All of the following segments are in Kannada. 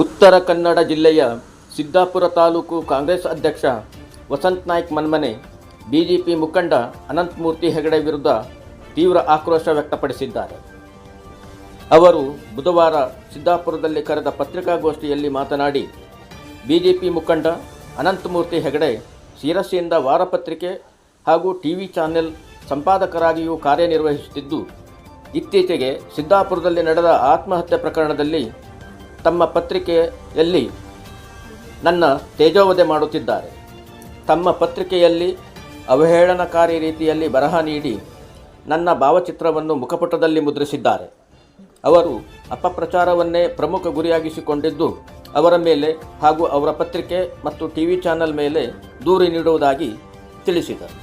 ಉತ್ತರ ಕನ್ನಡ ಜಿಲ್ಲೆಯ ಸಿದ್ದಾಪುರ ತಾಲೂಕು ಕಾಂಗ್ರೆಸ್ ಅಧ್ಯಕ್ಷ ವಸಂತ್ ನಾಯ್ಕ್ ಮನ್ಮನೆ ಬಿಜೆಪಿ ಮುಖಂಡ ಅನಂತಮೂರ್ತಿ ಹೆಗಡೆ ವಿರುದ್ಧ ತೀವ್ರ ಆಕ್ರೋಶ ವ್ಯಕ್ತಪಡಿಸಿದ್ದಾರೆ. ಅವರು ಬುಧವಾರ ಸಿದ್ದಾಪುರದಲ್ಲಿ ಕರೆದ ಪತ್ರಿಕಾಗೋಷ್ಠಿಯಲ್ಲಿ ಮಾತನಾಡಿ, ಬಿಜೆಪಿ ಮುಖಂಡ ಅನಂತಮೂರ್ತಿ ಹೆಗಡೆ ಶಿರಸಿಯಿಂದ ವಾರಪತ್ರಿಕೆ ಹಾಗೂ ಟಿವಿ ಚಾನೆಲ್ ಸಂಪಾದಕರಾಗಿಯೂ ಕಾರ್ಯನಿರ್ವಹಿಸುತ್ತಿದ್ದು, ಇತ್ತೀಚೆಗೆ ಸಿದ್ದಾಪುರದಲ್ಲಿ ನಡೆದ ಆತ್ಮಹತ್ಯೆ ಪ್ರಕರಣದಲ್ಲಿ ತಮ್ಮ ಪತ್ರಿಕೆಯಲ್ಲಿ ನನ್ನ ತೇಜೋವಧೆ ಮಾಡುತ್ತಿದ್ದಾರೆ. ತಮ್ಮ ಪತ್ರಿಕೆಯಲ್ಲಿ ಅವಹೇಳನಕಾರಿ ರೀತಿಯಲ್ಲಿ ಬರಹ ನೀಡಿ ನನ್ನ ಭಾವಚಿತ್ರವನ್ನು ಮುಖಪುಟದಲ್ಲಿ ಮುದ್ರಿಸಿದ್ದಾರೆ. ಅವರು ಅಪಪ್ರಚಾರವನ್ನೇ ಪ್ರಮುಖ ಗುರಿಯಾಗಿಸಿಕೊಂಡಿದ್ದು, ಅವರ ಮೇಲೆ ಹಾಗೂ ಅವರ ಪತ್ರಿಕೆ ಮತ್ತು ಟಿವಿ ಚಾನೆಲ್ ಮೇಲೆ ದೂರು ನೀಡುವುದಾಗಿ ತಿಳಿಸಿದರು.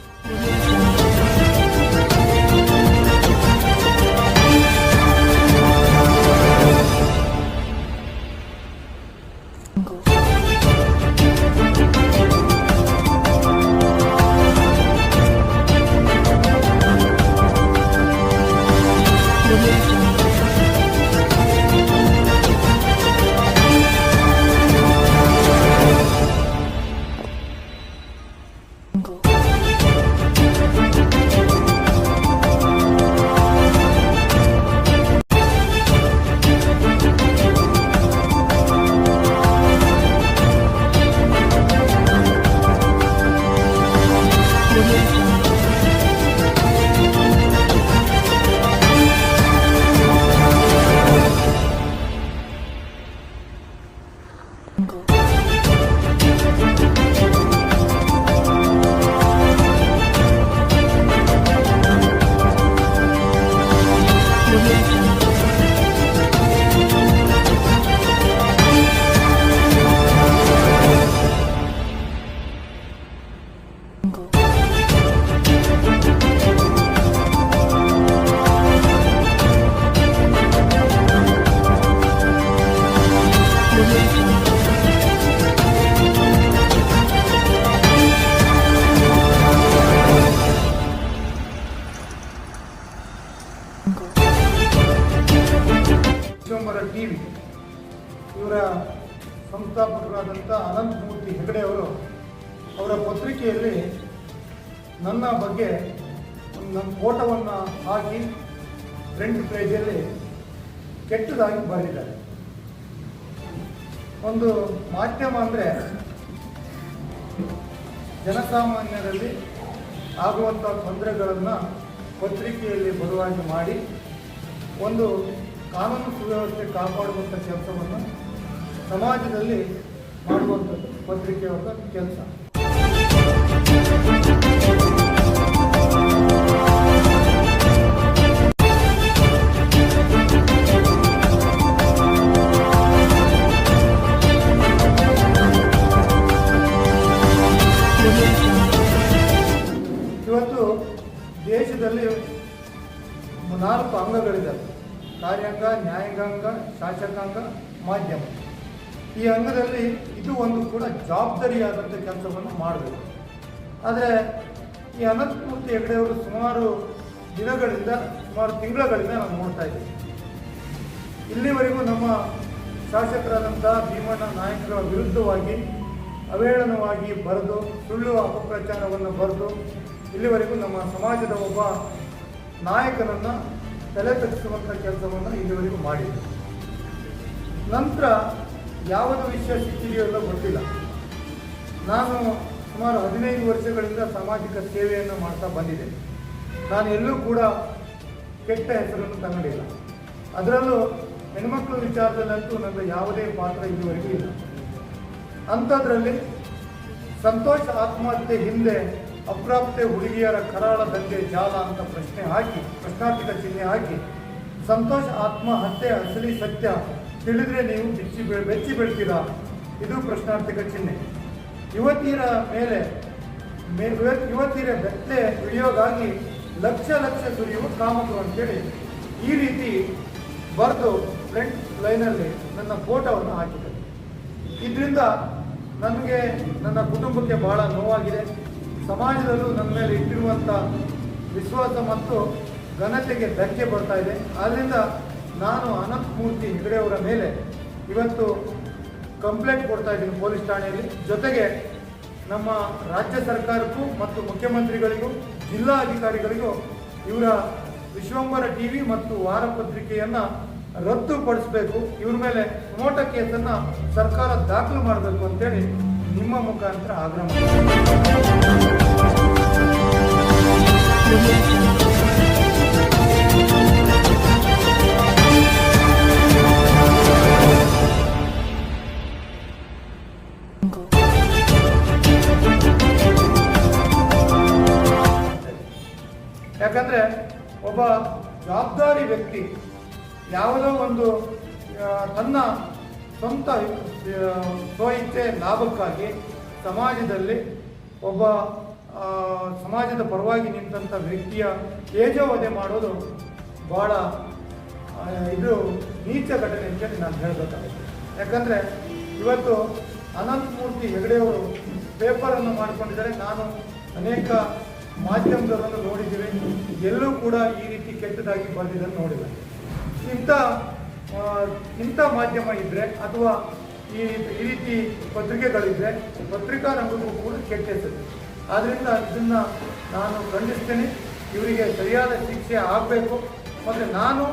ಟಿವಿ ಇವರ ಸಂಸ್ಥಾಪಕರಾದಂಥ ಅನಂತಮೂರ್ತಿ ಹೆಗಡೆ ಅವರು ಅವರ ಪತ್ರಿಕೆಯಲ್ಲಿ ನನ್ನ ಬಗ್ಗೆ ನನ್ನ ಫೋಟೋವನ್ನು ಹಾಕಿ ಫ್ರಂಟ್ ಪೇಜಲ್ಲಿ ಕೆಟ್ಟದಾಗಿ ಬರೆದಿದ್ದಾರೆ. ಒಂದು ಮಾಧ್ಯಮ ಅಂದರೆ ಜನಸಾಮಾನ್ಯರಲ್ಲಿ ಆಗುವಂಥ ತೊಂದರೆಗಳನ್ನು ಪತ್ರಿಕೆಯಲ್ಲಿ ಬರುವಾಗಿ ಮಾಡಿ ಒಂದು ಕಾನೂನು ಸುವ್ಯವಸ್ಥೆ ಕಾಪಾಡುವಂಥ ಕೆಲಸವನ್ನು ಸಮಾಜದಲ್ಲಿ ಮಾಡುವಂಥದ್ದು ಪತ್ರಿಕೆಯ ಕೆಲಸ. ಇವತ್ತು ದೇಶದಲ್ಲಿ 4 ಅಂಗಗಳಿದ್ದಾವೆ: ಕಾರ್ಯಾಂಗ, ನ್ಯಾಯಾಂಗ, ಶಾಸಕಾಂಗ, ಮಾಧ್ಯಮ. ಈ ಅಂಗದಲ್ಲಿ ಇದು ಒಂದು ಕೂಡ ಜವಾಬ್ದಾರಿಯಾದಂಥ ಕೆಲಸವನ್ನು ಮಾಡಬೇಕು. ಆದರೆ ಈ ಅನಂತಮೂರ್ತಿ ಹೆಗಡೆಯವರು ಸುಮಾರು ತಿಂಗಳುಗಳಿಂದ ನಾವು ನೋಡ್ತಾ ಇದ್ದೀವಿ. ಇಲ್ಲಿವರೆಗೂ ನಮ್ಮ ಶಾಸಕರಾದಂಥ ಭೀಮಣ್ಣ ನಾಯಕರ ವಿರುದ್ಧವಾಗಿ ಅವಹೇಳನವಾಗಿ ಬರೆದು ಸುಳ್ಳು ಅಪಪ್ರಚಾರವನ್ನು ಬರೆದು ಇಲ್ಲಿವರೆಗೂ ನಮ್ಮ ಸಮಾಜದ ಒಬ್ಬ ನಾಯಕನನ್ನು ತಲೆ ತಗ್ಗಿಸುವಂಥ ಕೆಲಸವನ್ನು ಇಲ್ಲಿವರೆಗೂ ಮಾಡಿದೆ. ನಂತರ ಯಾವುದು ವಿಷಯ ಸಿಕ್ಕಿದೆಯೋ ಎಲ್ಲ ಗೊತ್ತಿಲ್ಲ. ನಾನು ಸುಮಾರು 15 ವರ್ಷಗಳಿಂದ ಸಾಮಾಜಿಕ ಸೇವೆಯನ್ನು ಮಾಡ್ತಾ ಬಂದಿದೆ. ನಾನು ಎಲ್ಲೂ ಕೂಡ ಕೆಟ್ಟ ಹೆಸರನ್ನು ತಗೊಂಡಿಲ್ಲ. ಅದರಲ್ಲೂ ಹೆಣ್ಮಕ್ಳ ವಿಚಾರದಲ್ಲಂತೂ ನನ್ನ ಯಾವುದೇ ಪಾತ್ರ ಇಲ್ಲಿವರೆಗೂ ಇಲ್ಲ. ಅಂಥದ್ರಲ್ಲಿ ಸಂತೋಷ್ ಆತ್ಮಹತ್ಯೆ ಹಿಂದೆ ಅಪ್ರಾಪ್ತೆ ಹುಡುಗಿಯರ ಕರಾಳ ದಂಧೆ ಜಾಲ ಅಂತ ಪ್ರಶ್ನಾರ್ಥಕ ಚಿಹ್ನೆ ಹಾಕಿ, ಸಂತೋಷ್ ಆತ್ಮಹತ್ಯೆ ಅಸಲಿ ಸತ್ಯ ತಿಳಿದ್ರೆ ನೀವು ಬೆಚ್ಚಿ ಬೀಳ್ತೀರಾ, ಇದು ಪ್ರಶ್ನಾರ್ಥಕ ಚಿಹ್ನೆ. ಯುವತಿಯರ ಬೆತ್ತೆ ವಿಡಿಯೋಗಾಗಿ ಲಕ್ಷ ಸುರಿಯುವ ಕಾಮಕರು ಅಂತೇಳಿ ಈ ರೀತಿ ಬರೆದು ಫ್ರಂಟ್ ಲೈನಲ್ಲಿ ನನ್ನ ಫೋಟೋವನ್ನು ಹಾಕಿದೆ. ಇದರಿಂದ ನನಗೆ, ನನ್ನ ಕುಟುಂಬಕ್ಕೆ ಬಹಳ ನೋವಾಗಿದೆ. ಸಮಾಜದಲ್ಲೂ ನನ್ನ ಮೇಲೆ ಇಟ್ಟಿರುವಂಥ ವಿಶ್ವಾಸ ಮತ್ತು ಘನತೆಗೆ ಧಕ್ಕೆ ಬರ್ತಾ ಇದೆ. ಆದ್ದರಿಂದ ನಾನು ಅನಂತಮೂರ್ತಿ ಹೆಗಡೆಯವರ ಮೇಲೆ ಇವತ್ತು ಕಂಪ್ಲೇಂಟ್ ಕೊಡ್ತಾ ಇದ್ದೀನಿ ಪೊಲೀಸ್ ಠಾಣೆಯಲ್ಲಿ. ಜೊತೆಗೆ ನಮ್ಮ ರಾಜ್ಯ ಸರ್ಕಾರಕ್ಕೂ ಮತ್ತು ಮುಖ್ಯಮಂತ್ರಿಗಳಿಗೂ ಜಿಲ್ಲಾ ಅಧಿಕಾರಿಗಳಿಗೂ ಇವರ ವಿಶ್ವಂಬರ ಟಿವಿ ಮತ್ತು ವಾರಪತ್ರಿಕೆಯನ್ನು ರದ್ದುಪಡಿಸಬೇಕು, ಇವ್ರ ಮೇಲೆ ಸುಮೋಟ ಕೇಸನ್ನು ಸರ್ಕಾರ ದಾಖಲು ಮಾಡಬೇಕು ಅಂತೇಳಿ ನಿಮ್ಮ ಮುಖಾಂತರ ಆಗ್ರಹ ಯಾಕಂದರೆ ಒಬ್ಬ ಜವಾಬ್ದಾರಿ ವ್ಯಕ್ತಿ ಯಾವುದೋ ಒಂದು ತನ್ನ ಸ್ವಂತ ಸ್ವಇಚ್ಛೆ ಲಾಭಕ್ಕಾಗಿ ಸಮಾಜದಲ್ಲಿ ಒಬ್ಬ ಸಮಾಜದ ಪರವಾಗಿ ನಿಂತಹ ವ್ಯಕ್ತಿಯ ತೇಜೋವಧೆ ಮಾಡೋದು ಭಾಳ ಇದು ನೀಚ ಘಟನೆ ಅಂತೇಳಿ ನಾನು ಹೇಳಬೇಕಾಗುತ್ತೆ. ಯಾಕಂದರೆ ಇವತ್ತು ಅನಂತಮೂರ್ತಿ ಹೆಗಡೆಯವರು ಪೇಪರನ್ನು ಮಾಡಿಕೊಂಡಿದ್ದಾರೆ. ನಾನು ಅನೇಕ ಮಾಧ್ಯಮದವರನ್ನು ನೋಡಿದ್ದೀವಿ, ಎಲ್ಲೂ ಕೂಡ ಈ ರೀತಿ ಕೆಟ್ಟದಾಗಿ ಬರೆದಿದ್ದನ್ನು ನೋಡಿಲ್ಲ. ಇಂಥ ಮಾಧ್ಯಮ ಇದ್ದರೆ ಅಥವಾ ಈ ರೀತಿ ಪತ್ರಿಕೆಗಳಿದ್ದರೆ ಪತ್ರಿಕಾ ರಂಗಕ್ಕೂ ಕೂಡ ಕೆಟ್ಟ ಹೆಸರು. ಆದ್ದರಿಂದ ಇದನ್ನು ನಾನು ಖಂಡಿಸ್ತೇನೆ. ಇವರಿಗೆ ಸರಿಯಾದ ಶಿಕ್ಷೆ ಆಗಬೇಕು. ಮತ್ತು ನಾನು